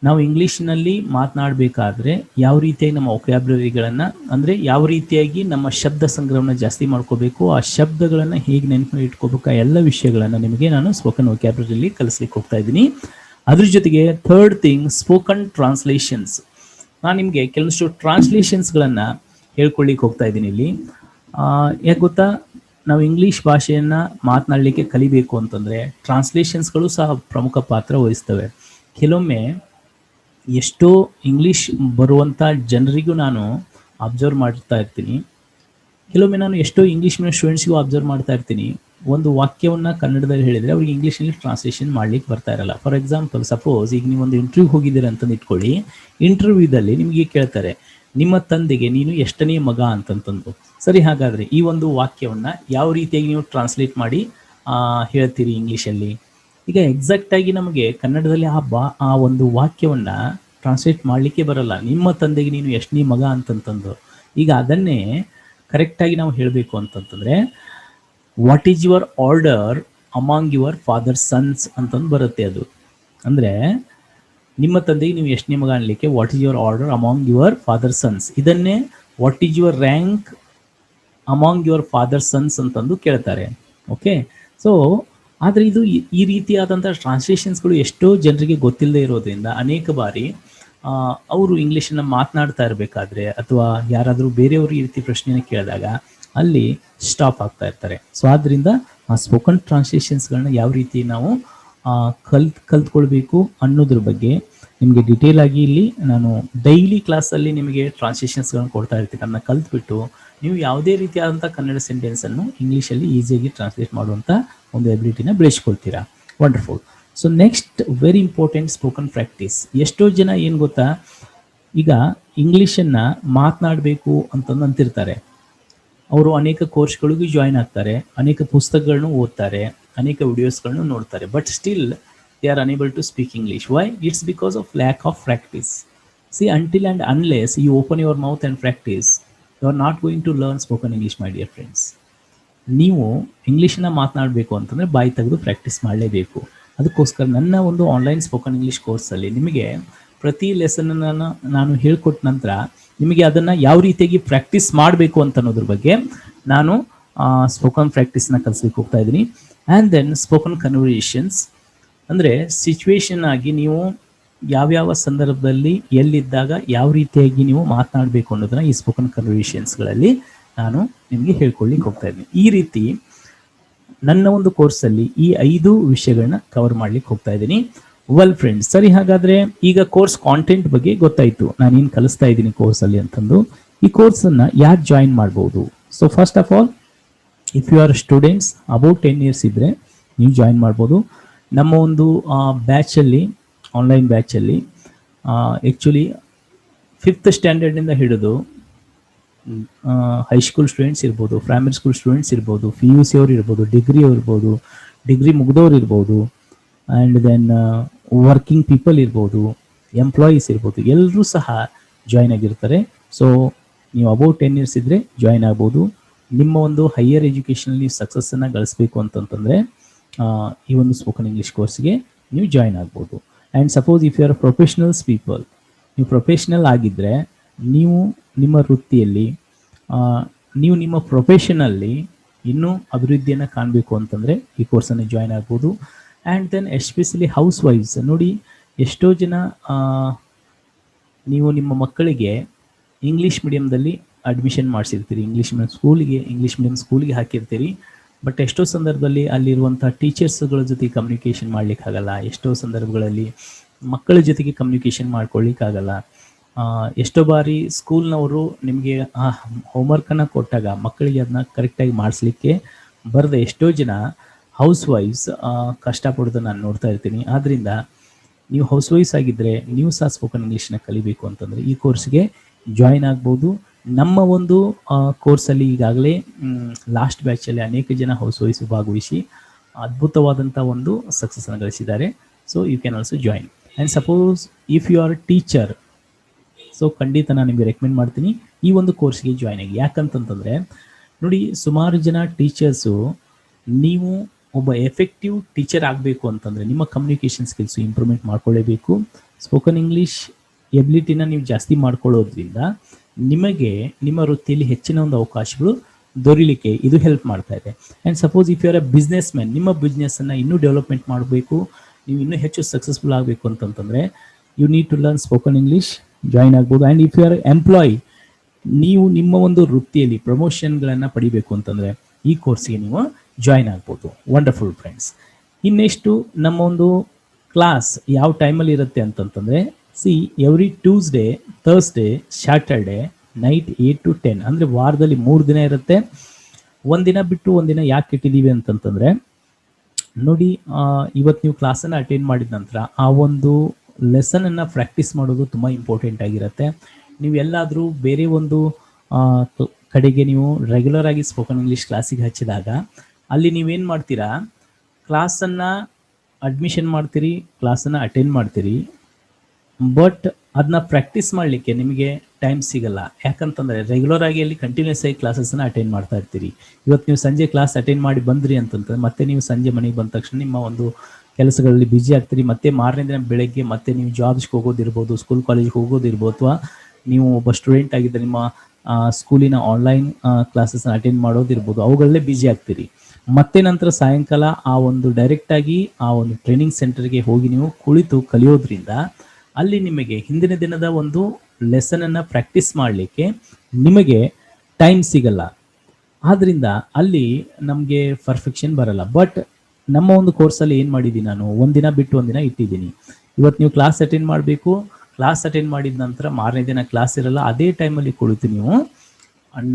ನಾವು ಇಂಗ್ಲೀಷ್ನಲ್ಲಿ ಮಾತನಾಡಬೇಕಾದ್ರೆ ಯಾವ ರೀತಿಯಾಗಿ ನಮ್ಮ ವೊಕ್ಯಾಬ್ಲರಿಗಳನ್ನು ಅಂದರೆ ಯಾವ ರೀತಿಯಾಗಿ ನಮ್ಮ ಶಬ್ದ ಸಂಗ್ರಹವನ್ನು ಜಾಸ್ತಿ ಮಾಡ್ಕೋಬೇಕು, ಆ ಶಬ್ದಗಳನ್ನು ಹೇಗೆ ನೆನಪು ಇಟ್ಕೋಬೇಕು, ಆ ಎಲ್ಲ ವಿಷಯಗಳನ್ನು ನಿಮಗೆ ನಾನು ಸ್ಪೋಕನ್ ವೊಕ್ಯಾಬ್ಲರಿಯಲ್ಲಿ ಕಲಿಸ್ಲಿಕ್ಕೆ ಹೋಗ್ತಾ ಇದ್ದೀನಿ. ಅದ್ರ ಜೊತೆಗೆ ಥರ್ಡ್ ಥಿಂಗ್, ಸ್ಪೋಕನ್ ಟ್ರಾನ್ಸ್ಲೇಷನ್ಸ್. ನಾನು ನಿಮಗೆ ಕೆಲವಷ್ಟು ಟ್ರಾನ್ಸ್ಲೇಷನ್ಸ್ಗಳನ್ನು ಹೇಳ್ಕೊಳ್ಳಿಕ್ಕೆ ಹೋಗ್ತಾ ಇದ್ದೀನಿ ಇಲ್ಲಿ. ಯಾಕೆ ಗೊತ್ತಾ, ನಾವು ಇಂಗ್ಲೀಷ್ ಭಾಷೆಯನ್ನು ಮಾತನಾಡಲಿಕ್ಕೆ ಕಲಿಬೇಕು ಅಂತಂದರೆ ಟ್ರಾನ್ಸ್ಲೇಷನ್ಸ್ಗಳು ಸಹ ಪ್ರಮುಖ ಪಾತ್ರ ವಹಿಸ್ತವೆ. ಕೆಲವೊಮ್ಮೆ ಎಷ್ಟೋ ಇಂಗ್ಲೀಷ್ ಬರುವಂಥ ಜನರಿಗೂ ನಾನು ಅಬ್ಸರ್ವ್ ಮಾಡ್ತಾ ಇರ್ತೀನಿ. ಕೆಲವೊಮ್ಮೆ ನಾನು ಎಷ್ಟೋ ಇಂಗ್ಲೀಷ್ ಮೀಡಿಯಂ ಸ್ಟೂಡೆಂಟ್ಸ್ಗೂ ಅಬ್ಸರ್ವ್ ಮಾಡ್ತಾ ಇರ್ತೀನಿ, ಒಂದು ವಾಕ್ಯವನ್ನು ಕನ್ನಡದಲ್ಲಿ ಹೇಳಿದರೆ ಅವ್ರಿಗೆ ಇಂಗ್ಲೀಷಲ್ಲಿ ಟ್ರಾನ್ಸ್ಲೇಷನ್ ಮಾಡ್ಲಿಕ್ಕೆ ಬರ್ತಾ ಇರಲ್ಲ. ಫಾರ್ ಎಕ್ಸಾಂಪಲ್, ಸಪೋಸ್ ಈಗ ನೀವು ಒಂದು ಇಂಟರ್ವ್ಯೂ ಹೋಗಿದ್ದೀರ ಅಂತಂದು ಇಟ್ಕೊಳ್ಳಿ. ಇಂಟರ್ವ್ಯೂದಲ್ಲಿ ನಿಮಗೆ ಕೇಳ್ತಾರೆ, ನಿಮ್ಮ ತಂದೆಗೆ ನೀನು ಎಷ್ಟನೇ ಮಗ ಅಂತಂತಂದು. ಸರಿ, ಹಾಗಾದರೆ ಈ ಒಂದು ವಾಕ್ಯವನ್ನು ಯಾವ ರೀತಿಯಾಗಿ ನೀವು ಟ್ರಾನ್ಸ್ಲೇಟ್ ಮಾಡಿ ಹೇಳ್ತೀರಿ ಇಂಗ್ಲೀಷಲ್ಲಿ? ಈಗ ಎಕ್ಸಾಕ್ಟಾಗಿ ನಮಗೆ ಕನ್ನಡದಲ್ಲಿ ಆ ಒಂದು ವಾಕ್ಯವನ್ನು ಟ್ರಾನ್ಸ್ಲೇಟ್ ಮಾಡಲಿಕ್ಕೆ ಬರಲ್ಲ. ನಿಮ್ಮ ತಂದೆಗೆ ನೀನು ಎಷ್ಟನೇ ಮಗ ಅಂತಂತಂದು. ಈಗ ಅದನ್ನೇ ಕರೆಕ್ಟಾಗಿ ನಾವು ಹೇಳಬೇಕು ಅಂತಂತಂದರೆ, what is your order among your father sons ಅಂತಂದು ಬರುತ್ತೆ. ಅದು ಅಂದರೆ ನಿಮ್ಮ ತಂದೆಗೆ ನೀವು ಎಷ್ಟನೇ ಮಗ ಅನ್ಲಿಕ್ಕೆ what is your order among your father sons. ಇದನ್ನೇ what is your rank among your father sons ಅಂತಂದು ಕೇಳ್ತಾರೆ. ಓಕೆ, ಸೊ ಆದರೆ ಇದು ಈ ರೀತಿಯಾದಂಥ ಟ್ರಾನ್ಸ್ಲೇಷನ್ಸ್ಗಳು ಎಷ್ಟೋ ಜನರಿಗೆ ಗೊತ್ತಿಲ್ಲದೆ ಇರೋದ್ರಿಂದ ಅನೇಕ ಬಾರಿ ಅವರು ಇಂಗ್ಲೀಷನ್ನು ಮಾತನಾಡ್ತಾ ಇರಬೇಕಾದ್ರೆ ಅಥವಾ ಯಾರಾದರೂ ಬೇರೆಯವರು ಈ ರೀತಿ ಪ್ರಶ್ನೆಯನ್ನು ಕೇಳಿದಾಗ ಅಲ್ಲಿ ಸ್ಟಾಪ್ ಆಗ್ತಾ ಇರ್ತಾರೆ. ಸೊ ಆದ್ದರಿಂದ ಆ ಸ್ಪೋಕನ್ ಟ್ರಾನ್ಸ್ಲೇಷನ್ಸ್ಗಳನ್ನ ಯಾವ ರೀತಿ ನಾವು ಕಲ್ತ್ಕೊಳ್ಬೇಕು ಅನ್ನೋದ್ರ ಬಗ್ಗೆ ನಿಮಗೆ ಡಿಟೇಲ್ ಆಗಿ ಇಲ್ಲಿ ನಾನು ಡೈಲಿ ಕ್ಲಾಸಲ್ಲಿ ನಿಮಗೆ ಟ್ರಾನ್ಸ್ಲೇಷನ್ಸ್ಗಳನ್ನು ಕೊಡ್ತಾ ಇರ್ತೀನಿ. ಅದನ್ನ ಕಲ್ತ್ಬಿಟ್ಟು ನೀವು ಯಾವುದೇ ರೀತಿಯಾದಂಥ ಕನ್ನಡ ಸೆಂಟೆನ್ಸನ್ನು ಇಂಗ್ಲೀಷಲ್ಲಿ ಈಸಿಯಾಗಿ ಟ್ರಾನ್ಸ್ಲೇಟ್ ಮಾಡುವಂಥ ಒಂದು ಎಬಿಲಿಟಿನ ಬೆಳೆಸ್ಕೊಳ್ತೀರಾ. Wonderful. So next very important spoken practice. ಎಷ್ಟೋ ಜನ ಏನು ಗೊತ್ತಾ, ಈಗ ಇಂಗ್ಲೀಷನ್ನು ಮಾತನಾಡಬೇಕು ಅಂತಂದು ಅಂತಿರ್ತಾರೆ. ಅವರು ಅನೇಕ ಕೋರ್ಸ್ಗಳಿಗೂ ಜಾಯ್ನ್ ಆಗ್ತಾರೆ, ಅನೇಕ ಪುಸ್ತಕಗಳನ್ನು ಓದ್ತಾರೆ, ಅನೇಕ ವಿಡಿಯೋಸ್ಗಳನ್ನು ನೋಡ್ತಾರೆ, but still they are unable to speak English. Why? It's because of lack of practice. See, until and unless you open your mouth and practice, you are not going to learn spoken English, my dear friends. ನೀವು ಇಂಗ್ಲೀಷನ್ನ ಮಾತನಾಡಬೇಕು ಅಂತಂದರೆ ಬಾಯಿ ತೆಗೆದು practice ಮಾಡಲೇಬೇಕು. ಅದಕ್ಕೋಸ್ಕರ ನನ್ನ ಒಂದು online spoken English ಕೋರ್ಸಲ್ಲಿ ನಿಮಗೆ ಪ್ರತಿ ಲೆಸನನ್ನು ನಾನು ಹೇಳ್ಕೊಟ್ಟ ನಂತರ ನಿಮಗೆ ಅದನ್ನು ಯಾವ ರೀತಿಯಾಗಿ ಪ್ರಾಕ್ಟೀಸ್ ಮಾಡಬೇಕು ಅಂತ ಅನ್ನೋದ್ರ ಬಗ್ಗೆ ನಾನು ಸ್ಪೋಕನ್ ಪ್ರಾಕ್ಟೀಸ್ನ ಕಲಿಸ್ಲಿಕ್ಕೆ ಹೋಗ್ತಾ ಇದ್ದೀನಿ. ಆ್ಯಂಡ್ ದೆನ್ ಸ್ಪೋಕನ್ ಕನ್ವರ್ಸೇಷನ್ಸ್ ಅಂದರೆ ಸಿಚುವೇಶನ್ ಆಗಿ ನೀವು ಯಾವ್ಯಾವ ಸಂದರ್ಭದಲ್ಲಿ ಎಲ್ಲಿದ್ದಾಗ ಯಾವ ರೀತಿಯಾಗಿ ನೀವು ಮಾತನಾಡಬೇಕು ಅನ್ನೋದನ್ನ ಈ ಸ್ಪೋಕನ್ ಕನ್ವರ್ಸೇಷನ್ಸ್ಗಳಲ್ಲಿ ನಾನು ನಿಮಗೆ ಹೇಳ್ಕೊಳ್ಳಿಕ್ಕೆ ಹೋಗ್ತಾ ಇದ್ದೀನಿ. ಈ ರೀತಿ ನನ್ನ ಒಂದು ಕೋರ್ಸಲ್ಲಿ ಈ 5 ವಿಷಯಗಳನ್ನ ಕವರ್ ಮಾಡ್ಲಿಕ್ಕೆ ಹೋಗ್ತಾ ಇದ್ದೀನಿ. ವೆಲ್ ಫ್ರೆಂಡ್ಸ್, ಸರಿ, ಹಾಗಾದ್ರೆ ಈಗ ಕೋರ್ಸ್ ಕಾಂಟೆಂಟ್ ಬಗ್ಗೆ ಗೊತ್ತಾಯ್ತು, ನಾನೇನು ಕಲಿಸ್ತಾ ಇದ್ದೀನಿ ಕೋರ್ಸಲ್ಲಿ ಅಂತಂದು. ಈ ಕೋರ್ಸನ್ನು ಯಾರು ಜಾಯಿನ್ ಮಾಡ್ಬೋದು? So first of all, if you are students about 10 years ಇದ್ದರೆ ನೀವು ಜಾಯಿನ್ ಮಾಡ್ಬೋದು. ನಮ್ಮ ಒಂದು ಬ್ಯಾಚಲ್ಲಿ, ಆನ್ಲೈನ್ ಬ್ಯಾಚಲ್ಲಿ ಆ್ಯಕ್ಚುಲಿ 5th ಸ್ಟ್ಯಾಂಡರ್ಡಿಂದ ಹಿಡಿದು ಹೈಸ್ಕೂಲ್ ಸ್ಟೂಡೆಂಟ್ಸ್ ಇರ್ಬೋದು, ಪ್ರೈಮರಿ ಸ್ಕೂಲ್ ಸ್ಟೂಡೆಂಟ್ಸ್ ಇರ್ಬೋದು, PUC ಅವ್ರು ಇರ್ಬೋದು, ಡಿಗ್ರಿ ಇರ್ಬೋದು, ಡಿಗ್ರಿ ಮುಗಿದವ್ರು ಇರ್ಬೋದು, ಆ್ಯಂಡ್ ದೆನ್ ವರ್ಕಿಂಗ್ ಪೀಪಲ್ ಇರ್ಬೋದು, ಎಂಪ್ಲಾಯೀಸ್ ಇರ್ಬೋದು, ಎಲ್ಲರೂ ಸಹ ಜಾಯ್ನ್ ಆಗಿರ್ತಾರೆ. ಸೊ ನೀವು ಅಬೌಟ್ 10 ಇಯರ್ಸ್ ಇದ್ದರೆ ಜಾಯ್ನ್ ಆಗ್ಬೋದು. ನಿಮ್ಮ ಒಂದು ಹೈಯರ್ ಎಜುಕೇಷನಲ್ಲಿ ಸಕ್ಸಸ್ಸನ್ನು ಗಳಿಸ್ಬೇಕು ಅಂತಂತಂದರೆ ಈ ಒಂದು ಸ್ಪೋಕನ್ ಇಂಗ್ಲೀಷ್ ಕೋರ್ಸ್ಗೆ ನೀವು ಜಾಯ್ನ್ ಆಗ್ಬೋದು. And suppose if you are professionals people, ನೀವು ಪ್ರೊಫೆಷ್ನಲ್ ಆಗಿದ್ದರೆ ನೀವು ನಿಮ್ಮ ವೃತ್ತಿಯಲ್ಲಿ ನೀವು ನಿಮ್ಮ ಪ್ರೊಫೆಷನಲ್ಲಿ ಇನ್ನೂ ಅಭಿವೃದ್ಧಿಯನ್ನು ಕಾಣಬೇಕು ಅಂತಂದರೆ ಈ ಕೋರ್ಸನ್ನು ಜಾಯ್ನ್ ಆಗ್ಬೋದು. ಆ್ಯಂಡ್ ದೆನ್ ಎಸ್ಪೆಷಲಿ ಹೌಸ್ ವೈಫ್ಸ್ ನೋಡಿ, ಎಷ್ಟೋ ಜನ ನೀವು ನಿಮ್ಮ ಮಕ್ಕಳಿಗೆ ಇಂಗ್ಲೀಷ್ ಮೀಡಿಯಮ್ದಲ್ಲಿ ಅಡ್ಮಿಷನ್ ಮಾಡಿಸಿರ್ತೀರಿ, ಇಂಗ್ಲೀಷ್ ಮೀಡಿಯಮ್ ಸ್ಕೂಲಿಗೆ ಹಾಕಿರ್ತೀರಿ. ಬಟ್ ಎಷ್ಟೋ ಸಂದರ್ಭದಲ್ಲಿ ಅಲ್ಲಿರುವಂಥ ಟೀಚರ್ಸ್ಗಳ ಜೊತೆ ಕಮ್ಯುನಿಕೇಷನ್ ಮಾಡಲಿಕ್ಕಾಗಲ್ಲ, ಎಷ್ಟೋ ಸಂದರ್ಭಗಳಲ್ಲಿ ಮಕ್ಕಳ ಜೊತೆಗೆ ಕಮ್ಯುನಿಕೇಷನ್ ಮಾಡ್ಕೊಳ್ಳಿಕ್ಕಾಗಲ್ಲ. ಎಷ್ಟೋ ಬಾರಿ ಸ್ಕೂಲ್ನವರು ನಿಮಗೆ ಹೋಮ್ವರ್ಕನ್ನು ಕೊಟ್ಟಾಗ ಮಕ್ಕಳಿಗೆ ಅದನ್ನ ಕರೆಕ್ಟಾಗಿ ಮಾಡಿಸ್ಲಿಕ್ಕೆ ಬರದೆ ಎಷ್ಟೋ ಜನ ಹೌಸ್ ವೈಫ್ಸ್ ಕಷ್ಟಪಡೋದನ್ನು ನಾನು ನೋಡ್ತಾ ಇರ್ತೀನಿ. ಆದ್ದರಿಂದ ನೀವು ಹೌಸ್ ವೈಫ್ಸ್ ಆಗಿದ್ದರೆ ನೀವು ಸಹ ಸ್ಪೋಕನ್ ಇಂಗ್ಲೀಷ್ನ ಕಲಿಬೇಕು ಅಂತಂದರೆ ಈ ಕೋರ್ಸ್ಗೆ ಜಾಯಿನ್ ಆಗ್ಬೋದು. ನಮ್ಮ ಒಂದು ಕೋರ್ಸಲ್ಲಿ ಈಗಾಗಲೇ ಲಾಸ್ಟ್ ಬ್ಯಾಚಲ್ಲಿ ಅನೇಕ ಜನ ಹೌಸ್ ವೈಫ್ಸ್ ಭಾಗವಹಿಸಿ ಅದ್ಭುತವಾದಂಥ ಒಂದು ಸಕ್ಸಸ್ಸನ್ನು ಗಳಿಸಿದ್ದಾರೆ. So you can also join. And suppose if you are teacher, so ಖಂಡಿತ ನಾನು ನಿಮಗೆ ರೆಕಮೆಂಡ್ ಮಾಡ್ತೀನಿ ಈ ಒಂದು ಕೋರ್ಸ್ಗೆ ಜಾಯ್ನ್ ಆಗಿ. ಯಾಕಂತಂತಂದರೆ ನೋಡಿ, ಸುಮಾರು ಜನ ಟೀಚರ್ಸು, ನೀವು ಒಬ್ಬ ಎಫೆಕ್ಟಿವ್ ಟೀಚರ್ ಆಗಬೇಕು ಅಂತಂದರೆ ನಿಮ್ಮ ಕಮ್ಯುನಿಕೇಷನ್ ಸ್ಕಿಲ್ಸು ಇಂಪ್ರೂವ್ಮೆಂಟ್ ಮಾಡ್ಕೊಳ್ಳೇಬೇಕು. ಸ್ಪೋಕನ್ ಇಂಗ್ಲೀಷ್ ಎಬಿಲಿಟಿನ ನೀವು ಜಾಸ್ತಿ ಮಾಡ್ಕೊಳ್ಳೋದ್ರಿಂದ ನಿಮಗೆ ನಿಮ್ಮ ವೃತ್ತಿಯಲ್ಲಿ ಹೆಚ್ಚಿನ ಒಂದು ಅವಕಾಶಗಳು ದೊರೀಲಿಕ್ಕೆ ಇದು ಹೆಲ್ಪ್ ಮಾಡ್ತಾ ಇದೆ. And suppose if you are a businessman, ನಿಮ್ಮ ಬಿಸ್ನೆಸ್ಸನ್ನು ಇನ್ನೂ ಡೆವಲಪ್ಮೆಂಟ್ ಮಾಡಬೇಕು, ನೀವು ಇನ್ನೂ ಹೆಚ್ಚು ಸಕ್ಸಸ್ಫುಲ್ ಆಗಬೇಕು ಅಂತಂತಂದರೆ you need to learn spoken English, join ಆಗ್ಬೋದು. And if you are employ, ನೀವು ನಿಮ್ಮ ಒಂದು ವೃತ್ತಿಯಲ್ಲಿ ಪ್ರಮೋಷನ್ಗಳನ್ನು ಪಡಿಬೇಕು ಅಂತಂದರೆ ಈ ಕೋರ್ಸ್ಗೆ ನೀವು ಜಾಯಿನ್ ಆಗ್ಬೋದು. Wonderful friends. ಇನ್ನೆಷ್ಟು ನಮ್ಮ ಒಂದು ಕ್ಲಾಸ್ ಯಾವ ಟೈಮಲ್ಲಿ ಇರುತ್ತೆ ಅಂತಂತಂದರೆ, every Tuesday, Thursday, Saturday night 8 to 10, ಅಂದರೆ ವಾರದಲ್ಲಿ 3 ದಿನ ಇರುತ್ತೆ. ಒಂದಿನ ಬಿಟ್ಟು ಒಂದಿನ ಯಾಕೆ ಇಟ್ಟಿದ್ದೀವಿ ಅಂತಂತಂದರೆ ನೋಡಿ, ಇವತ್ತು ನೀವು ಕ್ಲಾಸನ್ನು ಅಟೆಂಡ್ ಮಾಡಿದ ನಂತರ ಆ ಒಂದು ಲೆಸನನ್ನು ಪ್ರಾಕ್ಟೀಸ್ ಮಾಡೋದು ತುಂಬ ಇಂಪಾರ್ಟೆಂಟ್ ಆಗಿರುತ್ತೆ. ನೀವು ಎಲ್ಲಾದರೂ ಬೇರೆ ಒಂದು ಕಡೆಗೆ ನೀವು ರೆಗ್ಯುಲರ್ ಆಗಿ ಸ್ಪೋಕನ್ ಇಂಗ್ಲೀಷ್ ಕ್ಲಾಸಿಗೆ ಹಚ್ಚಿದಾಗ ಅಲ್ಲಿ ನೀವೇನು ಮಾಡ್ತೀರಾ, ಕ್ಲಾಸನ್ನು ಅಡ್ಮಿಷನ್ ಮಾಡ್ತೀರಿ, ಕ್ಲಾಸನ್ನು ಅಟೆಂಡ್ ಮಾಡ್ತೀರಿ, ಬಟ್ ಅದನ್ನ ಪ್ರಾಕ್ಟೀಸ್ ಮಾಡಲಿಕ್ಕೆ ನಿಮಗೆ ಟೈಮ್ ಸಿಗಲ್ಲ. ಯಾಕಂತಂದರೆ ರೆಗ್ಯುಲರ್ ಆಗಿ ಅಲ್ಲಿ ಕಂಟಿನ್ಯೂಸ್ ಆಗಿ ಕ್ಲಾಸಸ್ನ ಅಟೆಂಡ್ ಮಾಡ್ತಾ ಇರ್ತೀರಿ. ಇವತ್ತು ನೀವು ಸಂಜೆ ಕ್ಲಾಸ್ ಅಟೆಂಡ್ ಮಾಡಿ ಬಂದ್ರಿ ಅಂತಂತಂದ್ರೆ ಮತ್ತೆ ನೀವು ಸಂಜೆ ಮನೆಗೆ ಬಂದ ತಕ್ಷಣ ನಿಮ್ಮ ಒಂದು ಕೆಲಸಗಳಲ್ಲಿ ಬ್ಯುಸಿ ಆಗ್ತೀರಿ. ಮತ್ತೆ ಮಾರನೇ ದಿನ ಬೆಳಗ್ಗೆ ಮತ್ತೆ ನೀವು ಜಾಬ್ಸ್ಗೆ ಹೋಗೋದಿರ್ಬೋದು, ಸ್ಕೂಲ್ ಕಾಲೇಜ್ಗೆ ಹೋಗೋದಿರ್ಬೋದು, ಅಥವಾ ನೀವು ಒಬ್ಬ ಸ್ಟೂಡೆಂಟ್ ಆಗಿದ್ದರೆ ನಿಮ್ಮ ಸ್ಕೂಲಿನ ಆನ್ಲೈನ್ ಕ್ಲಾಸಸ್ನ ಅಟೆಂಡ್ ಮಾಡೋದಿರ್ಬೋದು, ಅವುಗಳಲ್ಲೇ ಬ್ಯುಸಿ ಆಗ್ತೀರಿ. ಮತ್ತೆ ನಂತರ ಸಾಯಂಕಾಲ ಆ ಒಂದು ಡೈರೆಕ್ಟಾಗಿ ಆ ಒಂದು ಟ್ರೈನಿಂಗ್ ಸೆಂಟರ್ಗೆ ಹೋಗಿ ನೀವು ಕುಳಿತು ಕಲಿಯೋದ್ರಿಂದ ಅಲ್ಲಿ ನಿಮಗೆ ಹಿಂದಿನ ದಿನದ ಒಂದು ಲೆಸನನ್ನು ಪ್ರಾಕ್ಟೀಸ್ ಮಾಡಲಿಕ್ಕೆ ನಿಮಗೆ ಟೈಮ್ ಸಿಗಲ್ಲ. ಆದ್ದರಿಂದ ಅಲ್ಲಿ ನಮಗೆ ಪರ್ಫೆಕ್ಷನ್ ಬರಲ್ಲ. ಬಟ್ ನಮ್ಮ ಒಂದು ಕೋರ್ಸಲ್ಲಿ ಏನು ಮಾಡಿದ್ದೀನಿ, ನಾನು ಒಂದಿನ ಬಿಟ್ಟು ಒಂದಿನ ಇಟ್ಟಿದ್ದೀನಿ. ಇವತ್ತು ನೀವು ಕ್ಲಾಸ್ ಅಟೆಂಡ್ ಮಾಡಬೇಕು, ಕ್ಲಾಸ್ ಅಟೆಂಡ್ ಮಾಡಿದ ನಂತರ ಮಾರನೇ ದಿನ ಕ್ಲಾಸ್ ಇರಲ್ಲ, ಅದೇ ಟೈಮಲ್ಲಿ ಕುಳಿತು ನೀವು